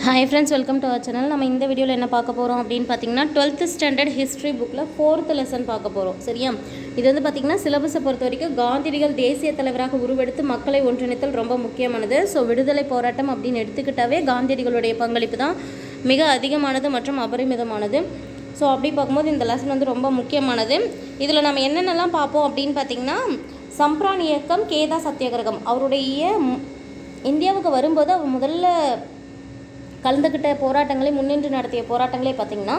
Hi friends, welcome to our channel. நம்ம இந்த வீடியோவில் என்ன பார்க்க போகிறோம் அப்படின்னு பார்த்தீங்கன்னா 12th ஸ்டாண்டர்ட் ஹிஸ்ட்ரி புக்கில் 4th லெசன் பார்க்க போகிறோம். சரியா? இது வந்து பார்த்திங்கன்னா சிலபஸை பொறுத்த வரைக்கும் காந்தியடிகள் தேசிய தலைவராக உருவெடுத்து மக்களை ஒன்றிணைத்தல் ரொம்ப முக்கியமானது. ஸோ விடுதலை போராட்டம் அப்படின்னு எடுத்துக்கிட்டாவே காந்தியடிகளுடைய பங்களிப்பு தான் மிக அதிகமானது மற்றும் அபரிமிதமானது. ஸோ அப்படி பார்க்கும்போது இந்த லெசன் வந்து ரொம்ப முக்கியமானது. இதில் நம்ம என்னென்னலாம் பார்ப்போம் அப்படின்னு பார்த்திங்கன்னா சம்ப்ரான் இயக்கம், கேதா சத்தியாகிரகம். அவருடைய இந்தியாவுக்கு வரும்போது அவர் முதல்ல கலந்துக்கிட்ட போராட்டங்களை, முன்னின்று நடத்திய போராட்டங்களே பார்த்திங்கன்னா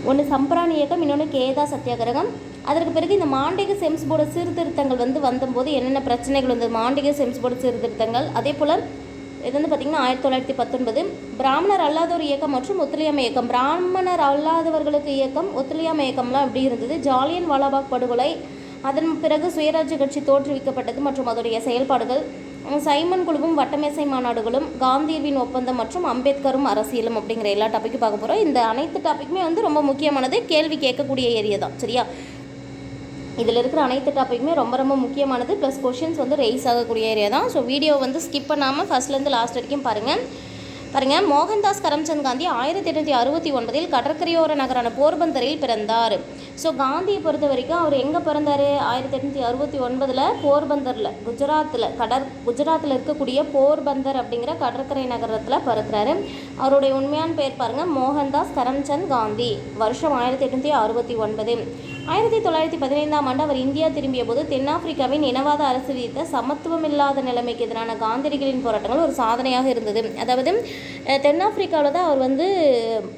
ஒன்று சம்ப்ரான் இயக்கம், இன்னொன்று கேதா சத்தியாகிரகம். அதற்கு பிறகு இந்த மாண்டிக செம்ஸ் போர்டு சீர்திருத்தங்கள் வந்தபோது என்னென்ன பிரச்சனைகள் வந்தது, மாண்டிக செம்ஸ் போர்டு சீர்திருத்தங்கள். அதே போல் இது வந்து பார்த்திங்கன்னா 1919 பிராமணர் அல்லாதோர் இயக்கம் மற்றும் ஒத்துழையாமை இயக்கம். பிராமணர் அல்லாதவர்களுக்கு இயக்கம், ஒத்துழையாமை இயக்கம்லாம் எப்படி இருந்தது, ஜாலியன் வாலாபாக் படுகொலை, அதன் பிறகு சுயராஜ்ய கட்சி தோற்றுவிக்கப்பட்டது மற்றும் அதோடைய செயல்பாடுகள், சைமன் குழுவும் வட்டமேசை மாநாடுகளும், காந்தியடிகளின் ஒப்பந்தம் மற்றும் அம்பேத்கரும் அரசியலும் அப்படிங்கிற எல்லா டாப்பிக்கும் பார்க்க போகிறோம். இந்த அனைத்து டாப்பிக்குமே ரொம்ப முக்கியமானது, கேள்வி கேட்கக்கூடிய ஏரியா தான். சரியா? இதில் இருக்கிற அனைத்து டாப்பிக்குமே ரொம்ப முக்கியமானது, ப்ளஸ் கொஷின்ஸ் ரைஸ் ஆகக்கூடிய ஏரியா தான். ஸோ வீடியோ ஸ்கிப் பண்ணாமல் ஃபஸ்ட்லேருந்து லாஸ்ட் வரைக்கும் பாருங்கள். மோகன்தாஸ் கரம்சந்த் காந்தி 1869 கடற்கரையோர நகரான போர்பந்தரில் பிறந்தார். ஸோ காந்தியை பொறுத்த வரைக்கும் அவர் எங்கே பிறந்தார்? 1869 போர்பந்தரில், குஜராத்தில் இருக்கக்கூடிய போர்பந்தர் அப்படிங்கிற கடற்கரை நகரத்தில் பிறக்கிறாரு. அவருடைய உண்மையான பேர் பாருங்கள், மோகன்தாஸ் கரம்சந்த் காந்தி. வருஷம் 1869. 1915ஆம் ஆண்டு அவர் இந்தியா திரும்பிய போது தென்னாப்பிரிக்காவின் இனவாத அரசு விதித்த சமத்துவமில்லாத நிலைமைக்கு எதிரான காந்தியடிகளின் போராட்டங்கள் ஒரு சாதனையாக இருந்தது. அதாவது தென்னாப்பிரிக்காவில் தான் அவர்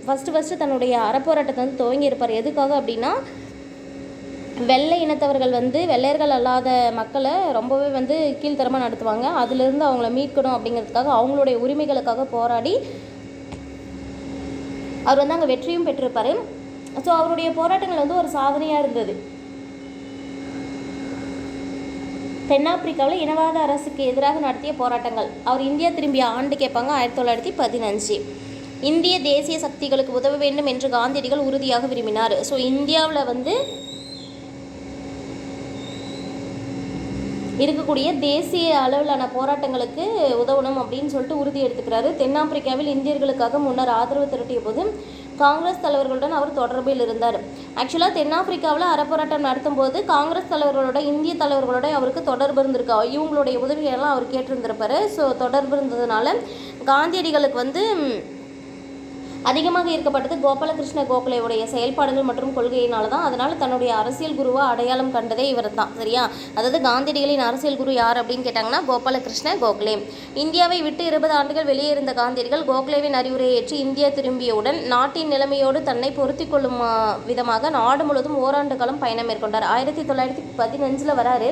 ஃபஸ்ட்டு தன்னுடைய அறப்போராட்டத்தை துவங்கியிருப்பார். எதுக்காக அப்படின்னா வெள்ளை இனத்தவர்கள் வெள்ளையர்கள் அல்லாத மக்களை ரொம்பவே கீழ்த்தரமாக நடத்துவாங்க. அதிலிருந்து அவங்கள மீட்கணும் அப்படிங்கிறதுக்காக, அவங்களுடைய உரிமைகளுக்காக போராடி அவர் அங்கே வெற்றியும் பெற்றிருப்பார். ஸோ அவருடைய போராட்டங்கள் ஒரு சாதனையாக இருந்தது. தென்னாப்பிரிக்காவில் இனவாத அரசுக்கு எதிராக நடத்திய போராட்டங்கள். அவர் இந்தியா திரும்பிய ஆண்டு கேட்பாங்க, 1915. இந்திய தேசிய சக்திகளுக்கு உதவ வேண்டும் என்று காந்தியடிகள் உறுதியாக விரும்பினார். ஸோ இந்தியாவில் இருக்கக்கூடிய தேசிய அளவிலான போராட்டங்களுக்கு உதவணும் அப்படின்னு சொல்லிட்டு உறுதி எடுத்துக்கிறாரு. தென்னாப்பிரிக்காவில் இந்தியர்களுக்காக முன்னர் ஆதரவு திரட்டிய போது காங்கிரஸ் தலைவர்களுடன் அவர் தொடர்பில் இருந்தார். ஆக்சுவலாக தென்னாப்பிரிக்காவில் அறப்போராட்டம் நடத்தும் போது காங்கிரஸ் தலைவர்களோட, இந்திய தலைவர்களோட அவருக்கு தொடர்பு இருந்திருக்கா, இவங்களுடைய உதவியெல்லாம் அவர் கேட்டிருந்திருப்பார். ஸோ தொடர்பு இருந்ததுனால காந்தியடிகளுக்கு அதிகமாக ஈர்க்கப்பட்டது கோபாலகிருஷ்ண கோகலேவுடைய செயல்பாடுகள் மற்றும் கொள்கையினால தான். அதனால் தன்னுடைய அரசியல் குருவாக அடையாளம் கண்டதே இவர் தான். சரியா? அதாவது காந்தியடிகளின் அரசியல் குரு யார் அப்படின்னு கேட்டாங்கன்னா கோபாலகிருஷ்ண கோகலே. இந்தியாவை விட்டு 20 ஆண்டுகள் வெளியே இருந்த காந்தியடிகள் கோகலேவின் அறிவுரையை ஏற்று இந்தியா திரும்பியவுடன் நாட்டின் நிலைமையோடு தன்னை பொருத்தி கொள்ளும் விதமாக நாடு முழுவதும் ஓராண்டு காலம் பயணம் மேற்கொண்டார். 1915 வராரு.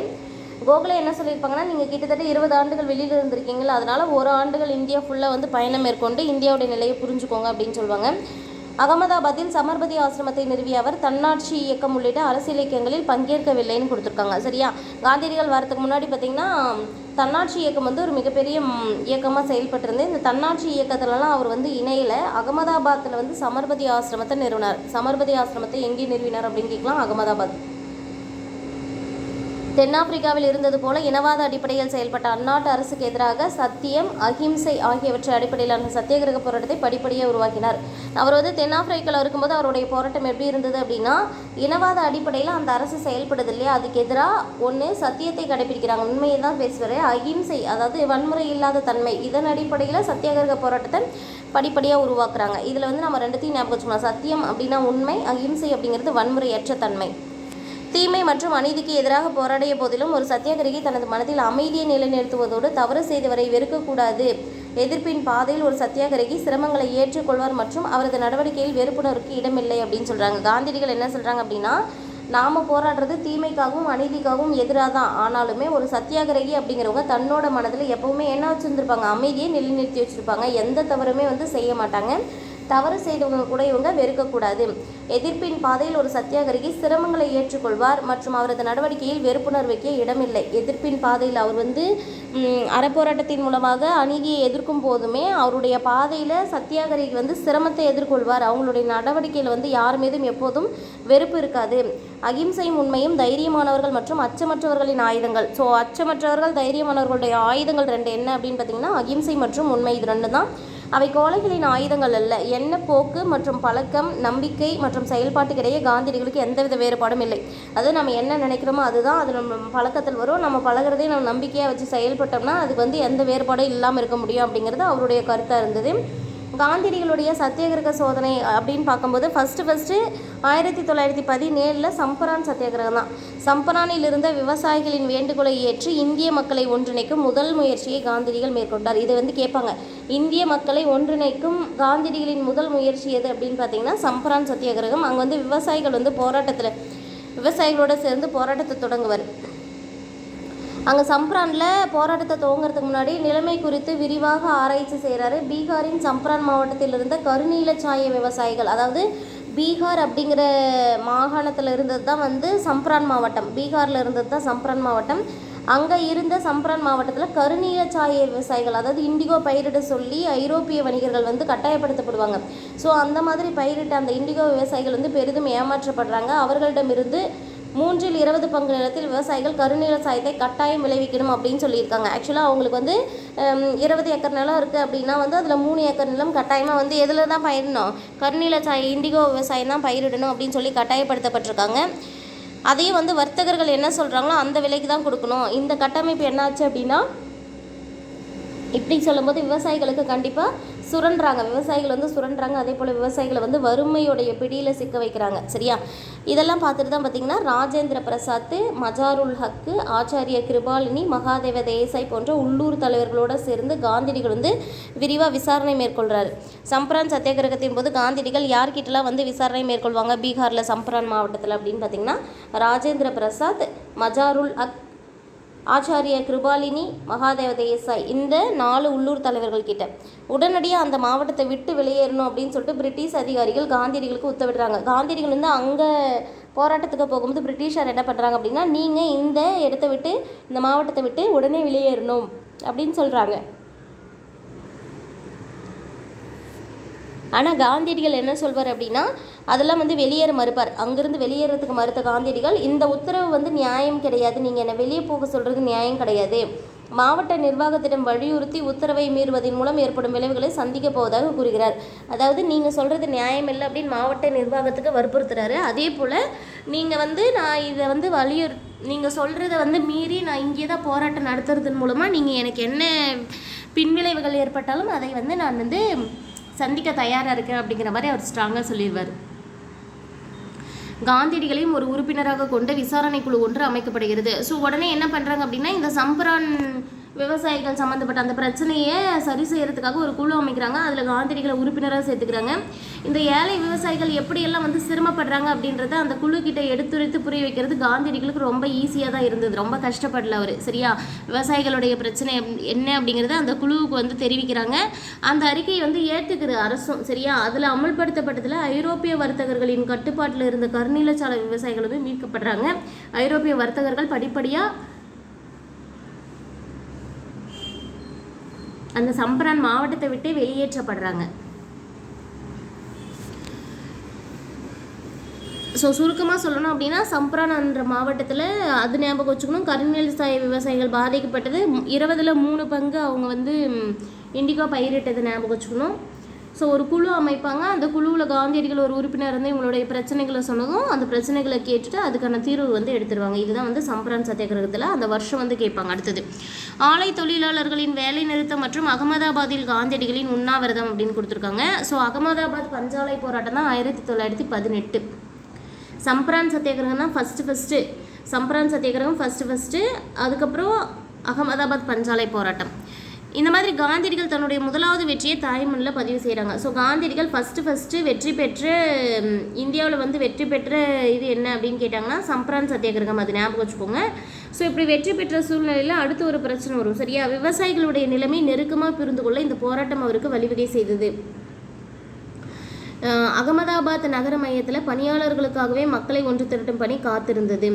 கோகலே என்ன சொல்லியிருப்பாங்கன்னா, நீங்கள் கிட்டத்தட்ட 20 ஆண்டுகள் வெளியில் இருந்திருக்கீங்களா, அதனால் ஒரு ஆண்டுகள் இந்தியா ஃபுல்லாக பயணம் மேற்கொண்டு இந்தியாவுடைய நிலையை புரிஞ்சுக்கோங்க அப்படின்னு சொல்லுவாங்க. அகமதாபாத்தில் சமர்பதி ஆசிரமத்தை நிறுவிய அவர் தன்னாட்சி இயக்கம் உள்ளிட்ட அரசியல் இயக்கங்களில் பங்கேற்கவில்லைன்னு கொடுத்துருக்காங்க. சரியா? காந்தியடிகள் வரத்துக்கு முன்னாடி பார்த்திங்கன்னா தன்னாட்சி இயக்கம் ஒரு மிகப்பெரிய இயக்கமாக செயல்பட்டிருந்தது. இந்த தன்னாட்சி இயக்கத்துலலாம் அவர் இணையில் அகமதாபாத்தில் சமர்பதி ஆசிரமத்தை நிறுவினார். சமர்பதி ஆசிரமத்தை எங்கே நிறுவினார் அப்படின்னு கேட்கலாம், அகமதாபாத். தென்னாப்பிரிக்காவில் இருந்தது போல இனவாத அடிப்படையில் செயல்பட்ட அந்நாட்டு அரசுக்கு எதிராக சத்தியம், அஹிம்சை ஆகியவற்றை அடிப்படையிலான சத்தியாகிரக போராட்டத்தை படிப்படியாக உருவாக்கினார். அவர் தென்னாப்பிரிக்காவில் இருக்கும்போது அவருடைய போராட்டம் எப்படி இருந்தது அப்படின்னா, இனவாத அடிப்படையில் அந்த அரசு செயல்படுது இல்லையா, அதுக்கு எதிராக ஒன்று சத்தியத்தை கடைபிடிக்கிறாங்க, உண்மையை தான் பேசுவார். அஹிம்சை, அதாவது வன்முறை இல்லாத தன்மை, இதன் அடிப்படையில் சத்தியாகிரக போராட்டத்தை படிப்படியாக உருவாக்குறாங்க. இதில் நம்ம ரெண்டுத்தையும் ஞாபகம் வச்சுக்கணும். சத்தியம் அப்படின்னா உண்மை, அஹிம்சை அப்படிங்கிறது வன்முறையற்ற தன்மை. தீமை மற்றும் அநீதிக்கு எதிராக போராடிய போதிலும் ஒரு சத்தியாகிரகி தனது மனதில் அமைதியை நிலைநிறுத்துவதோடு தவறு செய்தவரை வெறுக்கக்கூடாது. எதிர்ப்பின் பாதையில் ஒரு சத்தியாகிரகி சிரமங்களை ஏற்றுக்கொள்வார் மற்றும் அவரது நடவடிக்கையில் வெறுப்புணர்வுக்கு இடமில்லை அப்படின்னு சொல்கிறாங்க. காந்தியடிகள் என்ன சொல்கிறாங்க அப்படின்னா, நாம் போராடுறது தீமைக்காகவும் அநீதிக்காகவும் எதிராக தான். ஆனாலுமே ஒரு சத்தியாகிரகி அப்படிங்கிறவங்க தன்னோட மனதில் எப்போவுமே என்ன வச்சுருந்துருப்பாங்க, அமைதியை நிலைநிறுத்தி வச்சுருப்பாங்க. எந்த தவறுமே செய்ய மாட்டாங்க. தவறு செய்தவங்க கூட இவங்க வெறுக்கக்கூடாது. எதிர்ப்பின் பாதையில் ஒரு சத்தியாகிரகி சிரமங்களை ஏற்றுக்கொள்வார் மற்றும் அவரது நடவடிக்கையில் வெறுப்புணர்வுக்கு இடமில்லை. எதிர்ப்பின் பாதையில் அவர் அறப்போராட்டத்தின் மூலமாக அநீதியை எதிர்க்கும் போதுமே அவருடைய பாதையில் சத்தியாகிரகி சிரமத்தை எதிர்கொள்வார். அவங்களுடைய நடவடிக்கையில் யார் மீதும் எப்போதும் வெறுப்பு இருக்காது. அகிம்சையும் உண்மையும் தைரியமானவர்கள் மற்றும் அச்சமற்றவர்களின் ஆயுதங்கள். ஸோ அச்சமற்றவர்கள் தைரியமானவர்களுடைய ஆயுதங்கள் 2 என்ன அப்படின்னு பார்த்தீங்கன்னா அகிம்சை மற்றும் உண்மை. இது 2 தான். அவை கோழைகளின் ஆயுதங்கள் அல்ல. எண்ண போக்கு மற்றும் பழக்கம், நம்பிக்கை மற்றும் செயல்பாட்டுக்கிடையே காந்தியடிகளுக்கு எந்தவித வேறுபாடும் இல்லை. அது நம்ம என்ன நினைக்கிறோமோ அதுதான் அது நம்ம பழக்கத்தில் வரும். நம்ம பழகிறதே நம்ம நம்பிக்கையாக வச்சு செயல்பட்டோம்னா அதுக்கு எந்த வேறுபாடும் இல்லாமல் இருக்க முடியும் அப்படிங்கிறது அவருடைய கருத்தாக இருந்தது. காந்தியடிகளுடைய சத்தியாகிரக சோதனை அப்படின்னு பார்க்கும்போது ஃபஸ்ட்டு 1917 சம்பரான் சத்தியாகிரகம் தான். சம்பரானில் இருந்த விவசாயிகளின் வேண்டுகோளை ஏற்று இந்திய மக்களை ஒன்றிணைக்கும் முதல் முயற்சியை காந்தியடிகள் மேற்கொண்டார். இதை கேட்பாங்க, இந்திய மக்களை ஒன்றிணைக்கும் காந்தியடிகளின் முதல் முயற்சி எது அப்படின்னு பார்த்தீங்கன்னா சம்பரான் சத்தியாகிரகம். அங்கே விவசாயிகள் விவசாயிகளோடு சேர்ந்து போராட்டத்தை தொடங்குவார். அங்கே சம்பரானில் போராட்டத்தை துவங்கிறதுக்கு முன்னாடி நிலைமை குறித்து விரிவாக ஆராய்ச்சி செய்கிறாரு. பீகாரின் சம்பரான் மாவட்டத்தில் இருந்த கருநீல சாய விவசாயிகள், அதாவது பீகார் அப்படிங்கிற மாகாணத்தில் இருந்தது தான் சம்பரான் மாவட்டம். பீகாரில் இருந்தது தான் சம்பரான் மாவட்டம். அங்கே இருந்த சம்பரான் மாவட்டத்தில் கருநீல சாய விவசாயிகள், அதாவது இண்டிகோ பயிரிட சொல்லி ஐரோப்பிய வணிகர்கள் கட்டாயப்படுத்தப்படுவாங்க. ஸோ அந்த மாதிரி பயிரிட்ட அந்த இண்டிகோ விவசாயிகள் பெரிதும் ஏமாற்றப்படுறாங்க. அவர்களிடமிருந்து 3/20 பங்கு நிலத்தில் விவசாயிகள் கருநீல சாயத்தை கட்டாயம் விளைவிக்கணும் அப்படின்னு சொல்லியிருக்காங்க. ஆக்சுவலாக அவங்களுக்கு 20 ஏக்கர் நிலம் இருக்குது அப்படின்னா அதில் 3 ஏக்கர் நிலம் கட்டாயமாக எதில் தான் பயிரிடணும், கருநீல சாய இண்டிகோ விவசாயம் தான் பயிரிடணும் அப்படின்னு சொல்லி கட்டாயப்படுத்தப்பட்டிருக்காங்க. அதையும் வர்த்தகர்கள் என்ன சொல்கிறாங்களோ அந்த விலைக்கு தான் கொடுக்கணும். இந்த கட்டமைப்பு என்னாச்சு அப்படின்னா இப்படி சொல்லும்போது விவசாயிகளுக்கு கண்டிப்பாக சுரண்டுறாங்க. விவசாயிகள் சுரண்டுறாங்க. அதே போல் விவசாயிகளை வறுமையுடைய பிடியில் சிக்க வைக்கிறாங்க. சரியா? இதெல்லாம் பார்த்துட்டு தான் பார்த்திங்கன்னா ராஜேந்திர பிரசாத், மஜாருல் ஹக்கு, ஆச்சாரிய கிருபாலினி, மகாதேவ தேசாய் போன்ற உள்ளூர் தலைவர்களோடு சேர்ந்து காந்தியடிகள் விரிவாக விசாரணை மேற்கொள்கிறார். சம்பரான் சத்தியாகிரகத்தின் போது காந்தியடிகள் யார்கிட்டலாம் விசாரணை மேற்கொள்வாங்க பீகாரில் சம்பரான் மாவட்டத்தில் அப்படின்னு பார்த்திங்கன்னா ராஜேந்திர பிரசாத், மஜாருல் ஹக், ஆச்சாரிய கிருபாலினி, மகாதேவ தேசாய் இந்த 4 உள்ளூர் தலைவர்கள் கிட்ட உடனடியாக அந்த மாவட்டத்தை விட்டு வெளியேறணும் அப்படின்னு சொல்லிட்டு பிரிட்டிஷ் அதிகாரிகள் காந்தியடிகளுக்கு உத்தரவிடுறாங்க. காந்தியடிகள் அங்கே போராட்டத்துக்கு போகும்போது பிரிட்டிஷார் என்ன பண்ணுறாங்க அப்படின்னா, நீங்கள் இந்த இடத்த விட்டு இந்த மாவட்டத்தை விட்டு உடனே வெளியேறணும் அப்படின்னு சொல்கிறாங்க. ஆனால் காந்தியடிகள் என்ன சொல்வார் அப்படின்னா அதெல்லாம் வெளியேற மறுப்பார். அங்கேருந்து வெளியேறதுக்கு மறுத்த காந்தியடிகள் இந்த உத்தரவு நியாயம் கிடையாது, நீங்கள் என்னை வெளியே போக சொல்கிறது நியாயம் கிடையாது, மாவட்ட நிர்வாகத்திடம் வலியுறுத்தி உத்தரவை மீறுவதன் மூலம் ஏற்படும் விளைவுகளை சந்திக்க போவதாக கூறுகிறார். அதாவது நீங்கள் சொல்கிறது நியாயம் இல்லை அப்படின்னு மாவட்ட நிர்வாகத்துக்கு வற்புறுத்துறாரு. அதே போல் நீங்கள் நான் இதை நீங்கள் சொல்கிறத மீறி நான் இங்கே தான் போராட்டம் நடத்துறதன் மூலமாக நீங்கள் எனக்கு என்ன பின்விளைவுகள் ஏற்பட்டாலும் அதை நான் சந்திக்க தயாராக இருக்கேன் அப்படிங்கிற மாதிரி அவர் ஸ்ட்ராங்காக சொல்லிடுவார். காந்தியடிகளையும் ஒரு உறுப்பினராக கொண்ட விசாரணை குழு ஒன்று அமைக்கப்படுகிறது. ஸோ உடனே என்ன பண்ணுறாங்க அப்படின்னா இந்த சம்பரான் விவசாயிகள் சம்மந்தப்பட்ட அந்த பிரச்சனையை சரி செய்கிறதுக்காக ஒரு குழு அமைக்கிறாங்க. அதில் காந்தியடிகளை உறுப்பினராக சேர்த்துக்கிறாங்க. இந்த ஏழை விவசாயிகள் எப்படியெல்லாம் சிரமப்படுறாங்க அப்படின்றத அந்த குழு கிட்ட எடுத்துரைத்து புரிய வைக்கிறது காந்தியடிகளுக்கு ரொம்ப ஈஸியாக தான் இருந்தது. ரொம்ப கஷ்டப்படல அவர். சரியா? விவசாயிகளுடைய பிரச்சனை என்ன அப்படிங்கிறத அந்த குழுவுக்கு தெரிவிக்கிறாங்க. அந்த அறிக்கையை ஏற்றுக்கிற அரசும். சரியா? அதில் அமல்படுத்தப்பட்டதில் ஐரோப்பிய வர்த்தகர்களின் கட்டுப்பாட்டில் இருந்த கருநீலச்சாலை விவசாயிகள் மீட்கப்படுறாங்க. ஐரோப்பிய வர்த்தகர்கள் படிப்படியாக அந்த சம்பரான் மாவட்டத்தை விட்டு வெளியேற்றப்படுறாங்க. ஸோ சுருக்கமாக சொல்லணும் அப்படின்னா சம்பரான்ன்ற மாவட்டத்தில் அது ஞாபகம் வச்சுக்கணும், கருநீல சாய விவசாயிகள் பாதிக்கப்பட்டது. 20ல் 3 பங்கு அவங்க இண்டிகோ பயிரிட்டது ஞாபகம் வச்சுக்கணும். ஸோ ஒரு குழு அமைப்பாங்க. அந்த குழுவில் காந்தியடிகள் ஒரு உறுப்பினர் இவங்களுடைய பிரச்சனைகளை சொன்னதும் அந்த பிரச்சனைகளை கேட்டுட்டு அதுக்கான தீர்வு எடுத்துருவாங்க. இதுதான் சம்பரான் சத்தியாகிரகத்தில் அந்த வருஷம் கேட்பாங்க. அடுத்தது ஆலை தொழிலாளர்களின் வேலை நிறுத்தம் மற்றும் அகமதாபாத்தில் காந்தியடிகளின் உண்ணாவிரதம் அப்படின்னு கொடுத்துருக்காங்க. ஸோ அகமதாபாத் பஞ்சாலை போராட்டம் தான் 1918. சம்பரான் சத்தியாகிரகம் தான் ஃபஸ்ட்டு சம்பரான் சத்தியாகிரகம் ஃபஸ்ட்டு. அதுக்கப்புறம் அகமதாபாத் பஞ்சாலை போராட்டம். இந்த மாதிரி காந்தியடிகள் தன்னுடைய முதலாவது வெற்றியை தாய்மண்ணில் பதிவு செய்கிறாங்க. ஸோ காந்தியடிகள் ஃபஸ்ட்டு வெற்றி பெற்ற இந்தியாவில் வெற்றி பெற்ற இது என்ன அப்படின்னு கேட்டாங்கன்னா சம்பரான் சத்தியாகிரகம். அது ஞாபகம் வச்சுக்கோங்க. ஸோ இப்படி வெற்றி பெற்ற சூழ்நிலையில் அடுத்து ஒரு பிரச்சனை வரும். சரியா? விவசாயிகளுடைய நிலைமை நெருக்கமாக புரிந்து கொள்ள இந்த போராட்டம் அவருக்கு வழிவகை செய்தது. அகமதாபாத் நகர மையத்தில் பணியாளர்களுக்காகவே மக்களை ஒன்று திரட்டும் பணி காத்திருந்தது.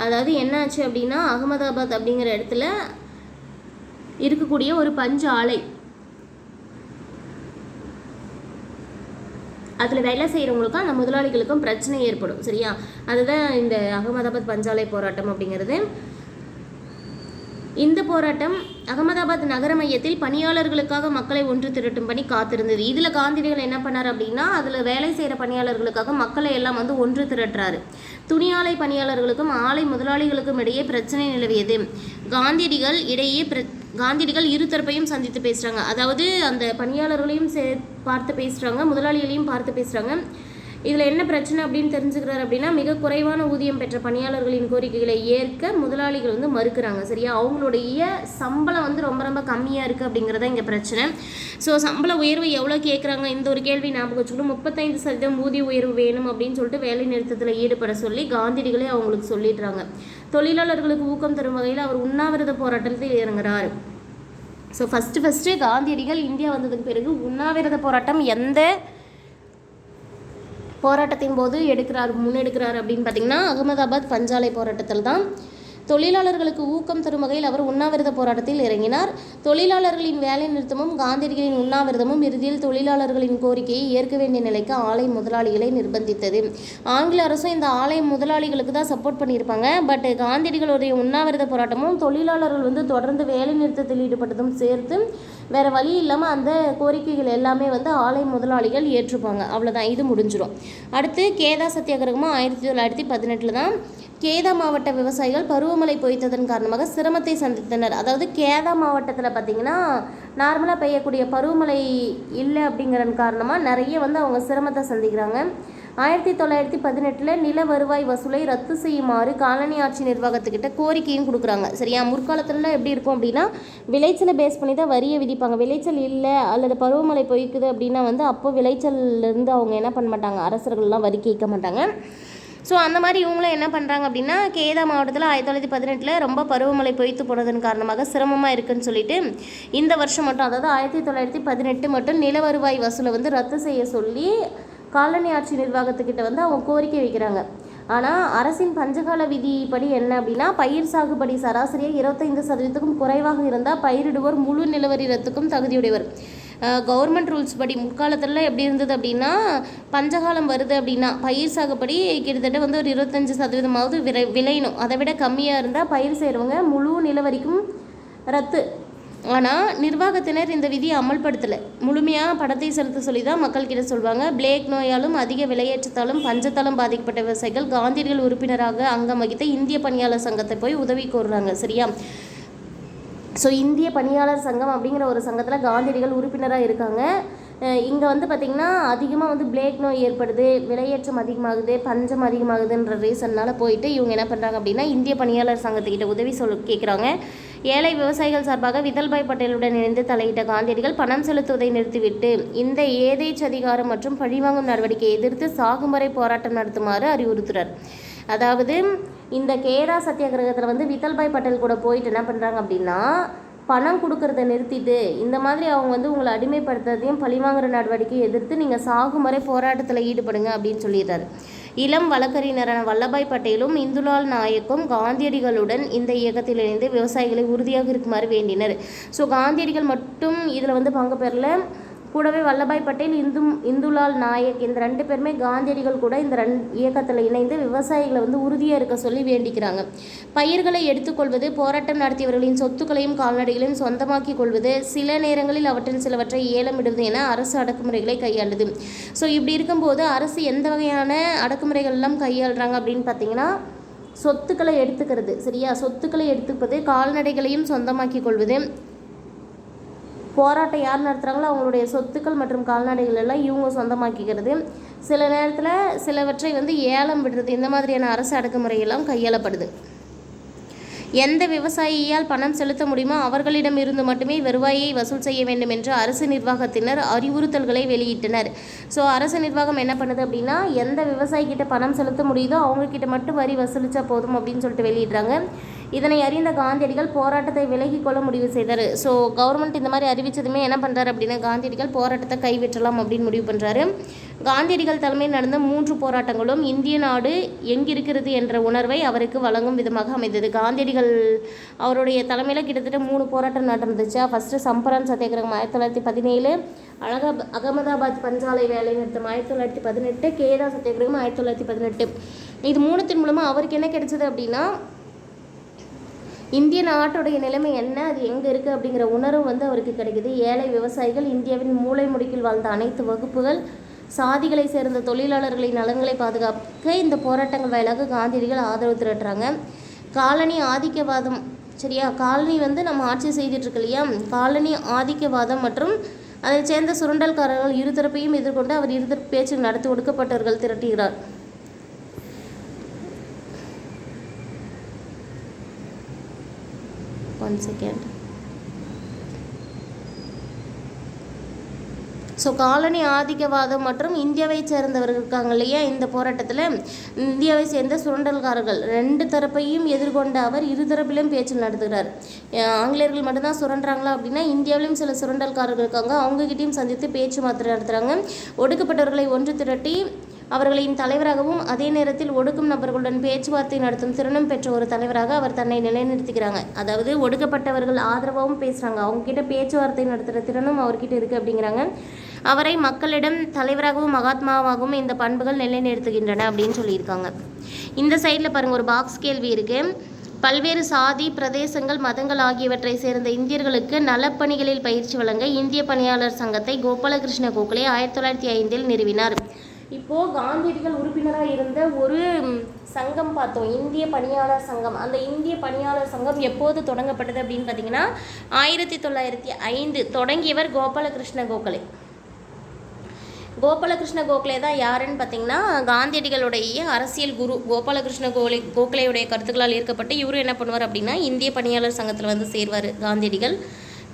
அதாவது என்னாச்சு அப்படின்னா, அகமதாபாத் அப்படிங்கிற இடத்துல இருக்கக்கூடிய ஒரு பஞ்சு ஆலை, அதில் வேலை செய்கிறவங்களுக்கும் அந்த முதலாளிகளுக்கும் பிரச்சனை ஏற்படும். சரியா, அதுதான் இந்த அகமதாபாத் பஞ்சாலை போராட்டம் அப்படிங்கிறது. இந்த போராட்டம் அகமதாபாத் நகர மையத்தில் பணியாளர்களுக்காக மக்களை ஒன்று திரட்டும் பணி காத்திருந்தது. இதில் காந்தியடிகள் என்ன பண்ணார் அப்படின்னா, அதில் வேலை செய்கிற பணியாளர்களுக்காக மக்களை எல்லாம் வந்து ஒன்று திரட்டுறாரு. துணி ஆலை பணியாளர்களுக்கும் ஆலை முதலாளிகளுக்கும் இடையே பிரச்சனை நிலவியது. காந்தியடிகள் இரு தரப்பையும் சந்தித்து பேசுகிறாங்க. அதாவது அந்த பணியாளர்களையும் பார்த்து பேசுகிறாங்க, முதலாளிகளையும் பார்த்து பேசுகிறாங்க. இதில் என்ன பிரச்சனை அப்படின்னு தெரிஞ்சுக்கிறாரு அப்படின்னா, மிக குறைவான ஊதியம் பெற்ற பணியாளர்களின் கோரிக்கைகளை ஏற்க முதலாளிகள் வந்து மறுக்கிறாங்க. சரியா, அவங்களுடைய சம்பளம் வந்து ரொம்ப ரொம்ப கம்மியாக இருக்குது அப்படிங்கிறத இங்கே பிரச்சனை. ஸோ சம்பள உயர்வு எவ்வளோ கேட்குறாங்க, இந்த ஒரு கேள்வி ஞாபகம் வச்சுக்கணும். 35% ஊதிய உயர்வு வேணும் அப்படின்னு சொல்லிட்டு வேலை நிறுத்தத்தில் ஈடுபட சொல்லி காந்தியடிகளே அவங்களுக்கு சொல்லிடுறாங்க. தொழிலாளர்களுக்கு ஊக்கம் தரும் வகையில் அவர் உண்ணாவிரத போராட்டத்தில் இறங்குறார். ஸோ ஃபஸ்ட்டு காந்தியடிகள் இந்தியா வந்ததுக்கு பிறகு உண்ணாவிரத போராட்டம் எந்த போராட்டத்தின் போது முன்னெடுக்கிறார் அப்படின்னு பார்த்தீங்கன்னா, அகமதாபாத் பஞ்சாலை போராட்டத்தில் தான். தொழிலாளர்களுக்கு ஊக்கம் தரும் வகையில் அவர் உண்ணாவிரத போராட்டத்தில் இறங்கினார். தொழிலாளர்களின் வேலை நிறுத்தமும் காந்தியடிகளின் உண்ணாவிரதமும் இறுதியில் தொழிலாளர்களின் கோரிக்கையை ஏற்க வேண்டிய நிலைக்கு ஆலை முதலாளிகளை நிர்பந்தித்தது. ஆங்கில அரசும் இந்த ஆலை முதலாளிகளுக்கு தான் சப்போர்ட் பண்ணியிருப்பாங்க. பட் காந்தியடிகளுடைய உண்ணாவிரத போராட்டமும் தொழிலாளர்கள் வந்து தொடர்ந்து வேலை நிறுத்தத்தில் ஈடுபட்டதும் சேர்த்து வேறு வழி இல்லாமல் அந்த கோரிக்கைகள் எல்லாமே வந்து ஆலை முதலாளிகள் ஏற்றுப்பாங்க. அவ்வளோதான், இது முடிஞ்சிடும். அடுத்து கேதா சத்தியாகிரகமும் 1918 தான். கேதா மாவட்ட விவசாயிகள் பருவமழை பொய்த்ததன் காரணமாக சிரமத்தை சந்தித்தனர். அதாவது கேதா மாவட்டத்தில் பார்த்திங்கன்னா நார்மலாக பெய்யக்கூடிய பருவமழை இல்லை அப்படிங்கிறது காரணமாக நிறைய வந்து அவங்க சிரமத்தை சந்திக்கிறாங்க. 1918 நில வருவாய் வசூலை ரத்து செய்யுமாறு காலனி ஆட்சி நிர்வாகத்துக்கிட்ட கோரிக்கையும் கொடுக்குறாங்க. சரியா, முற்காலத்தில் எப்படி இருக்கும் அப்படின்னா, விளைச்சலை பேஸ் பண்ணி தான் வரியை விதிப்பாங்க. விளைச்சல் இல்லை அல்லது பருவமழை பொய்க்குது அப்படின்னா வந்து அப்போ விளைச்சல்லேருந்து அவங்க என்ன பண்ண மாட்டாங்க, அரசர்கள்லாம் வரி கேட்க மாட்டாங்க. ஸோ அந்த மாதிரி இவங்களும் என்ன பண்ணுறாங்க அப்படின்னா, கேதா மாவட்டத்தில் 1918 ரொம்ப பருவமழை பொய்த்து போனதன் காரணமாக சிரமமாக இருக்குதுன்னு சொல்லிட்டு இந்த வருஷம் மட்டும், அதாவது 1918 மட்டும் நில வருவாய் வசூலை வந்து ரத்து செய்ய சொல்லி காலனி ஆட்சி நிர்வாகத்துக்கிட்ட வந்து அவங்க கோரிக்கை வைக்கிறாங்க. ஆனால் அரசின் பஞ்சகால விதிப்படி என்ன அப்படின்னா, பயிர் சாகுபடி சராசரியாக 25%க்கும் குறைவாக இருந்தால் பயிரிடுவோர் முழு நிலவரி ரத்துக்கும் தகுதியுடையவர். கவர்மெண்ட் ரூல்ஸ் படி முற்காலத்தில் எப்படி இருந்தது அப்படின்னா, பஞ்சகாலம் வருது அப்படின்னா பயிர் சாகுபடி கிட்டத்தட்ட வந்து ஒரு 25% விளையணும். அதை விட கம்மியாக இருந்தால் பயிர் செய்கிறவங்க முழு நிலவரிக்கும் ரத்து. ஆனால் நிர்வாகத்தினர் இந்த விதியை அமல்படுத்தலை. முழுமையாக பணத்தை செலுத்த சொல்லி தான் மக்கள்கிட்ட சொல்லுவாங்க. பிளேக் நோயாலும் அதிக விலையேற்றத்தாலும் பஞ்சத்தாலும் பாதிக்கப்பட்ட விவசாயிகள் காந்தியடிகள் உறுப்பினராக அங்கம் வகித்த இந்திய பணியாளர் சங்கத்தை போய் உதவி கோருறாங்க. சரியா, ஸோ இந்திய பணியாளர் சங்கம் அப்படிங்கிற ஒரு சங்கத்தில் காந்தியடிகள் உறுப்பினராக இருக்காங்க. இங்கே வந்து பார்த்திங்கன்னா அதிகமாக வந்து பிளேக் நோய் ஏற்படுது, விலையேற்றம் அதிகமாகுது, பஞ்சம் அதிகமாகுதுன்ற ரீசன்னால் போயிட்டு இவங்க என்ன பண்ணுறாங்க அப்படின்னா, இந்திய பணியாளர் சங்கத்துக்கிட்ட உதவி கேட்குறாங்க. ஏழை விவசாயிகள் சார்பாக விதல்பாய் பட்டேலுடன் இணைந்து தலையிட்ட காந்தியடிகள் பணம் செலுத்துவதை நிறுத்திவிட்டு இந்த ஏதேச்சதிகாரம் மற்றும் பழிவாங்கும் நடவடிக்கையை எதிர்த்து சாகும் வரை போராட்டம் நடத்துமாறு அறிவுறுத்துறார். அதாவது இந்த கேதா சத்தியாகிரகத்தில் வந்து விதல்பாய் பட்டேல் கூட போயிட்டு என்ன பண்ணுறாங்க அப்படின்னா, பணம் கொடுக்கறத நிறுத்திட்டு இந்த மாதிரி அவங்க வந்து உங்களை அடிமைப்படுத்துறதையும் பழிவாங்குற நடவடிக்கையை எதிர்த்து நீங்கள் சாகும் வரை போராட்டத்தில் ஈடுபடுங்க அப்படின்னு சொல்லிடுறாரு. இளம் வழக்கறிஞரான வல்லபாய் பட்டேலும் இந்துலால் நாயக்கும் காந்தியடிகளுடன் இந்த இயக்கத்தில் இணைந்து விவசாயிகளை உறுதியாக இருக்குமாறு வேண்டினர். ஸோ காந்தியடிகள் மட்டும் இதில் வந்து பங்கு பெறல, கூடவே வல்லபாய் பட்டேல், இந்துலால் நாயக் இந்த 2 பேருமே காந்தியடிகள் கூட இந்த இயக்கத்தில் இணைந்து விவசாயிகளை வந்து உறுதியாக இருக்க சொல்லி வேண்டிக்கிறாங்க. பயிர்களை எடுத்துக்கொள்வது, போராட்டம் நடத்தியவர்களின் சொத்துக்களையும் கால்நடைகளையும் சொந்தமாக்கி கொள்வது, சில நேரங்களில் அவற்றில் சிலவற்றை ஏலமிடுவது என அரசு அடக்குமுறைகளை கையாளுது. ஸோ இப்படி இருக்கும்போது அரசு எந்த வகையான அடக்குமுறைகள் எல்லாம் கையாளுறாங்க அப்படின்னு பார்த்தீங்கன்னா, சொத்துக்களை எடுத்துக்கிறது. சரியா, சொத்துக்களை எடுத்துப்பது, கால்நடைகளையும் சொந்தமாக்கி கொள்வது, போராட்டம் யார் நடத்துகிறாங்களோ அவங்களுடைய சொத்துக்கள் மற்றும் கால்நடைகள் எல்லாம் இவங்க சொந்தமாக்கிக்கிறது, சில நேரத்தில் சிலவற்றை வந்து ஏலம் விடுறது, இந்த மாதிரியான அரசு அடக்குமுறையெல்லாம் கையாளப்படுது. எந்த விவசாயியால் பணம் செலுத்த முடியுமோ அவர்களிடம் இருந்து மட்டுமே வருவாயை வசூல் செய்ய வேண்டும் என்று அரசு நிர்வாகத்தினர் அறிவுறுத்தல்களை வெளியிட்டனர். ஸோ அரசு நிர்வாகம் என்ன பண்ணுது அப்படின்னா, எந்த விவசாயிக்கிட்ட பணம் செலுத்த முடியுதோ அவங்கக்கிட்ட மட்டும் வரி வசூலித்தா போதும் அப்படின்னு சொல்லிட்டு வெளியிடுறாங்க. இதனை அறிந்த காந்தியடிகள் போராட்டத்தை விலகிக் கொள்ள முடிவு செய்தார். ஸோ கவர்மெண்ட் இந்த மாதிரி அறிவித்ததுமே என்ன பண்ணுறாரு அப்படின்னா காந்தியடிகள் போராட்டத்தை கைவிற்றலாம் அப்படின்னு முடிவு பண்ணுறாரு. காந்தியடிகள் தலைமையில் நடந்த 3 போராட்டங்களும் இந்திய நாடு எங்கிருக்கிறது என்ற உணர்வை அவருக்கு வழங்கும் விதமாக அமைந்தது. காந்தியடிகள் அவருடைய தலைமையில் கிட்டத்தட்ட 3 போராட்டம் நடந்துச்சு. ஃபஸ்ட்டு சம்பரான் சத்தியாகிரகம் 1917, அகமதாபாத் பஞ்சாலை வேலை நிறுத்தம் 1918, கேதா சத்தியாகிரகம் 1918. இது 3 மூலமாக அவருக்கு என்ன கிடைச்சது அப்படின்னா இந்திய நாட்டுடைய நிலைமை என்ன, அது எங்கே இருக்குது அப்படிங்கிற உணர்வு அவருக்கு கிடைக்குது. ஏழை விவசாயிகள், இந்தியாவின் மூலை முடுக்கில் வாழ்ந்த அனைத்து வகுப்புகள், சாதிகளை சேர்ந்த தொழிலாளர்களின் நலன்களை பாதுகாக்க இந்த போராட்டங்கள் வாயிலாக காந்தியடிகள் ஆதரவு திரட்டுறாங்க. காலனி ஆதிக்கவாதம், சரியா, காலனி நம்ம ஆட்சி செய்துட்டு இல்லையா, காலனி ஆதிக்கவாதம் மற்றும் அதை சேர்ந்த சுரண்டல்காரர்கள் இருதரப்பையும் எதிர்கொண்டு அவர் இருதரப்பு பேச்சு நடத்தி ஒடுக்கப்பட்டவர்கள் திரட்டுகிறார். One second. ஸோ காலனி ஆதிக்கவாதம் மற்றும் இந்தியாவை சேர்ந்தவர்கள் இருக்காங்க இல்லையா, இந்த போராட்டத்தில் இந்தியாவை சேர்ந்த சுரண்டல்காரர்கள் 2 தரப்பையும் எதிர்கொண்ட அவர் இருதரப்பிலும் பேச்சு நடத்துகிறார். ஆங்கிலேயர்கள் மட்டும்தான் சுரண்டுறாங்களா அப்படின்னா இந்தியாவிலும் சில சுரண்டல்காரர்கள் இருக்காங்க, அவங்ககிட்டையும் சந்தித்து பேச்சு மாத்திரை நடத்துகிறாங்க. ஒடுக்கப்பட்டவர்களை ஒன்று திரட்டி அவர்களின் தலைவராகவும் அதே நேரத்தில் ஒடுக்கும் நபர்களுடன் பேச்சுவார்த்தை நடத்தும் திறனும் பெற்ற ஒரு தலைவராக அவர் தன்னை நிலைநிறுத்திக்கிறாங்க. அதாவது ஒடுக்கப்பட்டவர்கள் ஆதரவாகவும் பேசுகிறாங்க, அவங்ககிட்ட பேச்சுவார்த்தை நடத்துகிற திறனும் அவர்கிட்ட இருக்குது அப்படிங்கிறாங்க. அவரை மக்களிடம் தலைவராகவும் மகாத்மாவாகவும் இந்த பண்புகள் நிலைநிறுத்துகின்றன அப்படின்னு சொல்லியிருக்காங்க. இந்த சைடில் பாருங்கள், ஒரு பாக்ஸ் கேள்வி இருக்குது. பல்வேறு சாதி, பிரதேசங்கள், மதங்கள் ஆகியவற்றை சேர்ந்த இந்தியர்களுக்கு நலப்பணிகளில் பயிற்சி வழங்க இந்திய பணியாளர் சங்கத்தை கோபாலகிருஷ்ண கோகலே 1905 நிறுவினார். இப்போது காந்தியடிகள் உறுப்பினராக இருந்த ஒரு சங்கம் பார்த்தோம், இந்திய பணியாளர் சங்கம். அந்த இந்திய பணியாளர் சங்கம் எப்போது தொடங்கப்பட்டது அப்படின்னு பார்த்தீங்கன்னா 1905. தொடங்கியவர் கோபாலகிருஷ்ண கோகலே. கோபாலகிருஷ்ண கோகலே தான் யாருன்னு பார்த்தீங்கன்னா காந்தியடிகளுடைய அரசியல் குரு. கோபாலகிருஷ்ண கோகலேயுடைய கருத்துக்களால் ஈர்க்கப்பட்டு இவரும் என்ன பண்ணுவார் அப்படின்னா இந்திய பணியாளர் சங்கத்தில் சேர்வார் காந்தியடிகள்.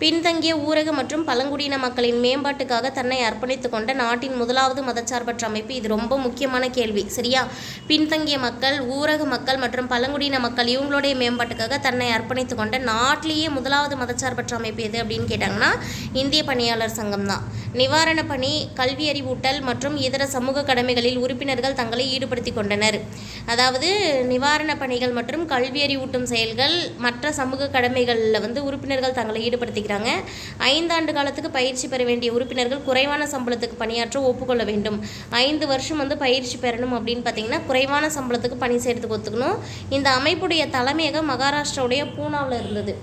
பின்தங்கிய ஊரக மற்றும் பழங்குடியின மக்களின் மேம்பாட்டுக்காக தன்னை அர்ப்பணித்து கொண்ட நாட்டின் முதலாவது மதச்சார்பற்ற அமைப்பு. இது ரொம்ப முக்கியமான கேள்வி, சரியா. பின்தங்கிய மக்கள், ஊரக மக்கள் மற்றும் பழங்குடியின மக்கள் இவங்களுடைய மேம்பாட்டுக்காக தன்னை அர்ப்பணித்து கொண்ட நாட்டிலேயே முதலாவது மதச்சார்பற்ற அமைப்பு எது அப்படின்னு கேட்டாங்கன்னா இந்திய பணியாளர் சங்கம் தான். நிவாரண பணி, கல்வி அறிவூட்டல் மற்றும் இதர சமூக கடமைகளில் உறுப்பினர்கள் தங்களை ஈடுபடுத்தி கொண்டனர். அதாவது நிவாரண பணிகள் மற்றும் கல்வி அறிவூட்டும் செயல்கள், மற்ற சமூக கடமைகளில் உறுப்பினர்கள் தங்களை ஈடுபடுத்திக்கிறாங்க. 5 ஆண்டு காலத்துக்கு பயிற்சி பெற வேண்டிய உறுப்பினர்கள் குறைவான சம்பளத்துக்கு பணியாற்ற ஒப்புக்கொள்ள வேண்டும். 5 வருஷம் பயிற்சி பெறணும் அப்படின்னு பார்த்தீங்கன்னா குறைவான சம்பளத்துக்கு பணி செய்கிறதுக்கு ஒத்துக்கணும். இந்த அமைப்புடைய தலைமையகம் மகாராஷ்டிராவுடைய பூனாவில் இருந்தது.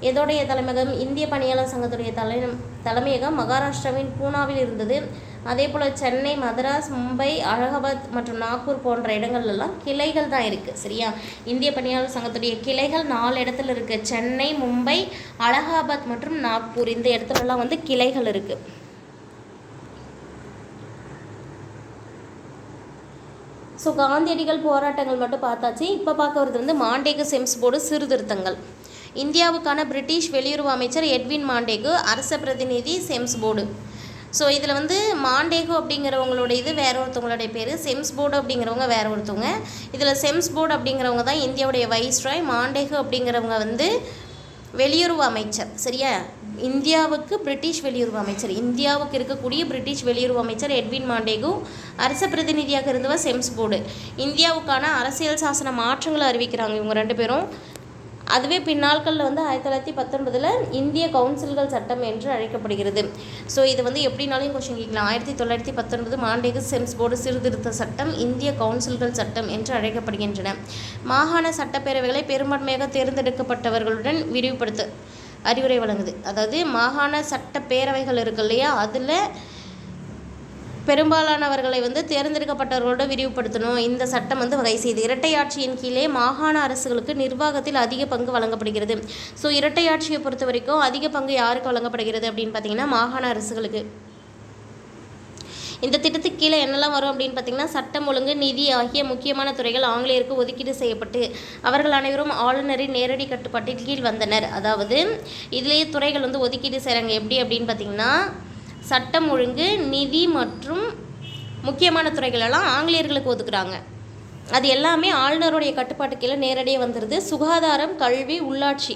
எதோடைய தலைமையகம்? இந்திய பணியாளர் சங்கத்துடைய தலைமையகம் மகாராஷ்டிராவின் பூனாவில் இருந்தது. அதே போல் சென்னை, மதராஸ், மும்பை, அலகாபாத் மற்றும் நாக்பூர் போன்ற இடங்கள்லாம் கிளைகள் தான் இருக்குது, சரியா. இந்திய பணியாளர் சங்கத்துடைய கிளைகள் 4 இடத்துல இருக்குது. சென்னை, மும்பை, அலகாபாத் மற்றும் நாக்பூர், இந்த இடத்துலலாம் கிளைகள் இருக்குது. ஸோ காந்தியடிகள் போராட்டங்கள் மட்டும் பார்த்தாச்சு. இப்போ பார்க்க வருது மாண்டேகு செம்ஸ் போர்டு சீர்திருத்தங்கள். இந்தியாவுக்கான பிரிட்டிஷ் வெளியுறவு அமைச்சர் எட்வின் மாண்டேகு, அரச பிரதிநிதி செம்ஸ் போர்டு. ஸோ இதில் மாண்டேகு அப்படிங்கிறவங்களோட இது வேற ஒருத்தவங்களுடைய பேர், செம்ஸ் போர்டு அப்படிங்கிறவங்க வேற ஒருத்தவங்க. இதில் செம்ஸ் போர்டு அப்படிங்கிறவங்க தான் இந்தியாவுடைய வைஸ்ராய், மாண்டேகு அப்படிங்கிறவங்க வெளியுறவு அமைச்சர், சரியா. இந்தியாவுக்கு பிரிட்டிஷ் வெளியுறவு அமைச்சர், இந்தியாவுக்கு இருக்கக்கூடிய பிரிட்டிஷ் வெளியுறவு அமைச்சர் எட்வின் மாண்டேகு. அரச பிரதிநிதியாக இருந்தவர் செம்ஸ் போர்டு. இந்தியாவுக்கான அரசியல் சாசன மாற்றங்களை அறிவிக்கிறாங்க இவங்க 2 பேரும். அதுவே பின்னாட்களில் 1919 இந்திய கவுன்சில்கள் சட்டம் என்று அழைக்கப்படுகிறது. ஸோ இது எப்படினாலும் கொஸ்டின் கேட்கலாம். 1919 மாண்டேகு செம்ஸ் போர்டு சீர்திருத்த சட்டம் இந்திய கவுன்சில்கள் சட்டம் என்று அழைக்கப்படுகின்றன. மாகாண சட்டப்பேரவைகளை பெரும்பான்மையாக தேர்ந்தெடுக்கப்பட்டவர்களுடன் விரிவுபடுத்த அறிவுரை வழங்குது. அதாவது மாகாண சட்டப்பேரவைகள் இருக்கு இல்லையா, அதில் பெரும்பாலானவர்களை தேர்ந்தெடுக்கப்பட்டவர்களோடு விரிவுபடுத்தணும் இந்த சட்டம் வகை செய்து. இரட்டையாட்சியின் கீழே மாகாண அரசுகளுக்கு நிர்வாகத்தில் அதிக பங்கு வழங்கப்படுகிறது. ஸோ இரட்டையாட்சியை பொறுத்த வரைக்கும் அதிக பங்கு யாருக்கு வழங்கப்படுகிறது அப்படின்னு பார்த்தீங்கன்னா மாகாண அரசுகளுக்கு. இந்த திட்டத்துக்கு கீழே என்னெல்லாம் வரும் அப்படின்னு பார்த்தீங்கன்னா சட்டம் ஒழுங்கு, நிதி ஆகிய முக்கியமான துறைகள் ஆங்கிலேயருக்கு ஒதுக்கீடு செய்யப்பட்டு அவர்கள் அனைவரும் ஆளுநரின் நேரடி கட்டுப்பாட்டின் கீழ் வந்தனர். அதாவது இதிலேயே துறைகள் ஒதுக்கீடு செய்கிறாங்க. எப்படி அப்படின்னு பார்த்தீங்கன்னா சட்டம் ஒழுங்கு, நிதி மற்றும் முக்கியமான துறைகளெல்லாம் ஆங்கிலேயர்களுக்கு ஒதுக்குறாங்க. அது எல்லாமே ஆளுநருடைய கட்டுப்பாட்டு கீழே நேரடியாக வந்துடுது. சுகாதாரம், கல்வி, உள்ளாட்சி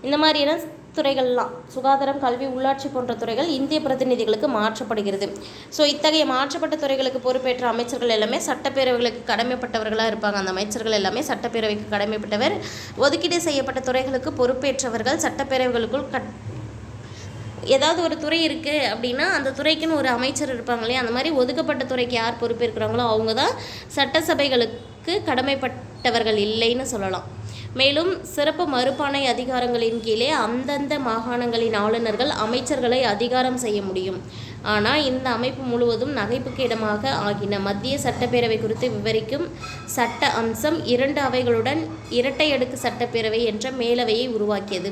இந்த மாதிரியான துறைகள்லாம், சுகாதாரம், கல்வி, உள்ளாட்சி போன்ற துறைகள் இந்திய பிரதிநிதிகளுக்கு மாற்றப்படுகிறது. ஸோ இத்தகைய மாற்றப்பட்ட துறைகளுக்கு பொறுப்பேற்ற அமைச்சர்கள் எல்லாமே சட்டப்பேரவைகளுக்கு கடமைப்பட்டவர்களாக இருப்பாங்க. அந்த அமைச்சர்கள் எல்லாமே சட்டப்பேரவைக்கு கடமைப்பட்டவர். ஒதுக்கீடு செய்யப்பட்ட துறைகளுக்கு பொறுப்பேற்றவர்கள் சட்டப்பேரவைகளுக்குள் ஏதாவது ஒரு துறை இருக்குது அப்படின்னா அந்த துறைக்குன்னு ஒரு அமைச்சர் இருப்பாங்க இல்லையா, அந்த மாதிரி ஒதுக்கப்பட்ட துறைக்கு யார் பொறுப்பேற்கிறாங்களோ அவங்க தான் சட்டசபைகளுக்கு கடமைப்பட்டவர்கள் இல்லைன்னு சொல்லலாம். மேலும் சிறப்பு மறுப்பாணை அதிகாரங்களின் கீழே அந்தந்த மாகாணங்களின் ஆளுநர்கள் அமைச்சர்களை அதிகாரம் செய்ய முடியும். ஆனால் இந்த அமைப்பு முழுவதும் நகைப்புக்கு இடமாக ஆகின. மத்திய சட்டப்பேரவை குறித்து விவரிக்கும் சட்ட அம்சம் 2 அவைகளுடன் இரட்டை அடுக்கு சட்டப்பேரவை என்ற மேலவையை உருவாக்கியது.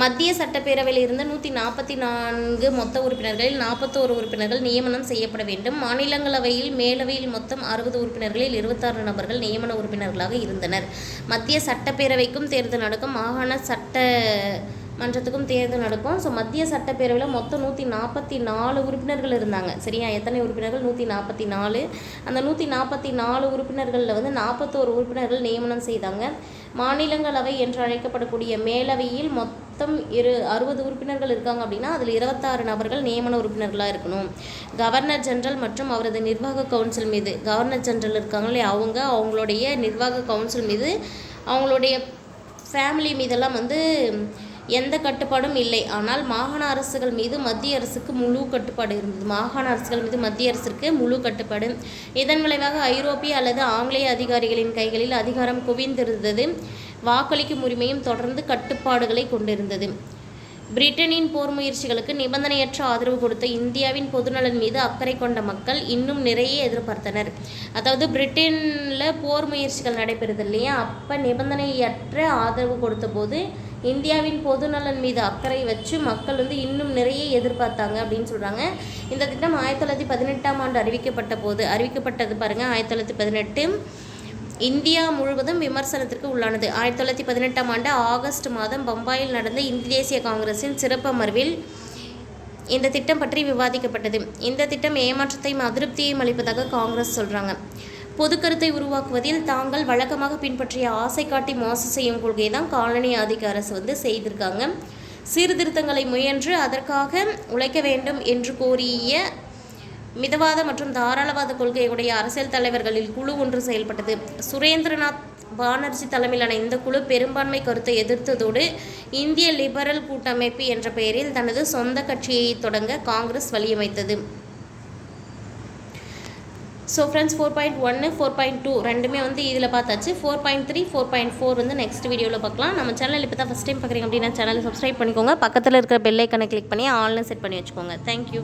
மத்திய சட்டப்பேரவையில் இருந்து 144 மொத்த உறுப்பினர்களில் 41 உறுப்பினர்கள் நியமனம் செய்யப்பட வேண்டும். மாநிலங்களவையில் மேலவையில் மொத்தம் 60 உறுப்பினர்களில் 26 நபர்கள் நியமன உறுப்பினர்களாக இருந்தனர். மத்திய சட்டப்பேரவைக்கும் தேர்தல் நடக்கும், மாகாண சட்ட மன்றத்துக்கும் தேர்தல் நடக்கும். ஸோ மத்திய சட்டப்பேரவையில் மொத்தம் 144 உறுப்பினர்கள் இருந்தாங்க. சரியா? எத்தனை உறுப்பினர்கள்? 144. அந்த 144 உறுப்பினர்களில் வந்து 41 உறுப்பினர்கள் நியமனம் செய்தாங்க. மாநிலங்களவை என்று அழைக்கப்படக்கூடிய மேலவையில் மொத்தம் 60 உறுப்பினர்கள் இருக்காங்க அப்படின்னா அதில் 26 நபர்கள் நியமன உறுப்பினர்களாக இருக்கணும். கவர்னர் ஜெனரல் மற்றும் அவரது நிர்வாக கவுன்சில் மீது, கவர்னர் ஜெனரல் இருக்காங்களே அவங்களுடைய நிர்வாக கவுன்சில் மீது, அவங்களுடைய ஃபேமிலி மீதெல்லாம் வந்து எந்த கட்டுப்பாடும் இல்லை. ஆனால் மாகாண அரசுகள் மீது மத்திய அரசுக்கு முழு கட்டுப்பாடு இருந்தது. மாகாண அரசுகள் மீது மத்திய அரசிற்கு முழு கட்டுப்பாடு. இதன் விளைவாக ஐரோப்பிய அல்லது ஆங்கிலேய அதிகாரிகளின் கைகளில் அதிகாரம் குவிந்திருந்தது. வாக்களிக்கும் உரிமையும் தொடர்ந்து கட்டுப்பாடுகளை கொண்டிருந்தது. பிரிட்டனின் போர் முயற்சிகளுக்கு நிபந்தனையற்ற ஆதரவு கொடுத்த இந்தியாவின் பொதுநலன் மீது அக்கறை கொண்ட மக்கள் இன்னும் நிறைய எதிர்பார்த்தனர். அதாவது பிரிட்டனில் போர் முயற்சிகள் நடைபெறுது இல்லையா, அப்போ நிபந்தனையற்ற ஆதரவு கொடுத்த போது இந்தியாவின் பொதுநலன் மீது அக்கறை வச்சு மக்கள் வந்து இன்னும் நிறைய எதிர்பார்த்தாங்க அப்படின்னு சொல்கிறாங்க. இந்த திட்டம் 1918ஆம் ஆண்டு அறிவிக்கப்பட்டது பாருங்கள். 1918 இந்தியா முழுவதும் விமர்சனத்திற்கு உள்ளானது. 1918ஆம் ஆண்டு ஆகஸ்ட் மாதம் பம்பாயில் நடந்த இந்திய தேசிய காங்கிரஸின் சிறப்பு அமர்வில் இந்த திட்டம் பற்றி விவாதிக்கப்பட்டது. இந்த திட்டம் ஏமாற்றத்தையும் அதிருப்தியையும் அளிப்பதாக காங்கிரஸ் சொல்கிறாங்க. பொது கருத்தை உருவாக்குவதில் தாங்கள் வழக்கமாக பின்பற்றிய ஆசை காட்டி மோசம் செய்யும் கொள்கையை தான் காலனி ஆதிக்க அரசு வந்து செய்திருக்காங்க. சீர்திருத்தங்களை முயன்று அதற்காக உழைக்க வேண்டும் என்று கோரிய மிதவாத மற்றும் தாராளவாத கொள்கையுடைய அரசியல் தலைவர்களில் குழு ஒன்று செயல்பட்டது. சுரேந்திரநாத் பானர்ஜி தலைமையிலான இந்த குழு பெரும்பான்மை கருத்தை எதிர்த்ததோடு இந்திய லிபரல் கூட்டமைப்பு என்ற பெயரில் தனது சொந்த கட்சியை தொடங்க காங்கிரஸ் வழியமைத்தது. ஸோ ஃப்ரெண்ட்ஸ் 4.1 4.2 ரெண்டுமே வந்து இதில் பார்த்தாச்சு. 4.3 4.4 வந்து நெக்ஸ்ட் வீடியோவில் பார்க்கலாம். நம்ம சேனல் இப்போ தான் ஃபஸ்ட் டைம் பார்க்குறீங்க அப்படின்னா சேனலை சப்ஸ்கிரைப் பண்ணிக்கோங்க. பக்கத்தில் இருக்கிற பெல் ஐக்கனை கிளிக் பண்ணி ஆல்னு செட் பண்ணி வச்சுக்கோங்க. தேங்க்யூ.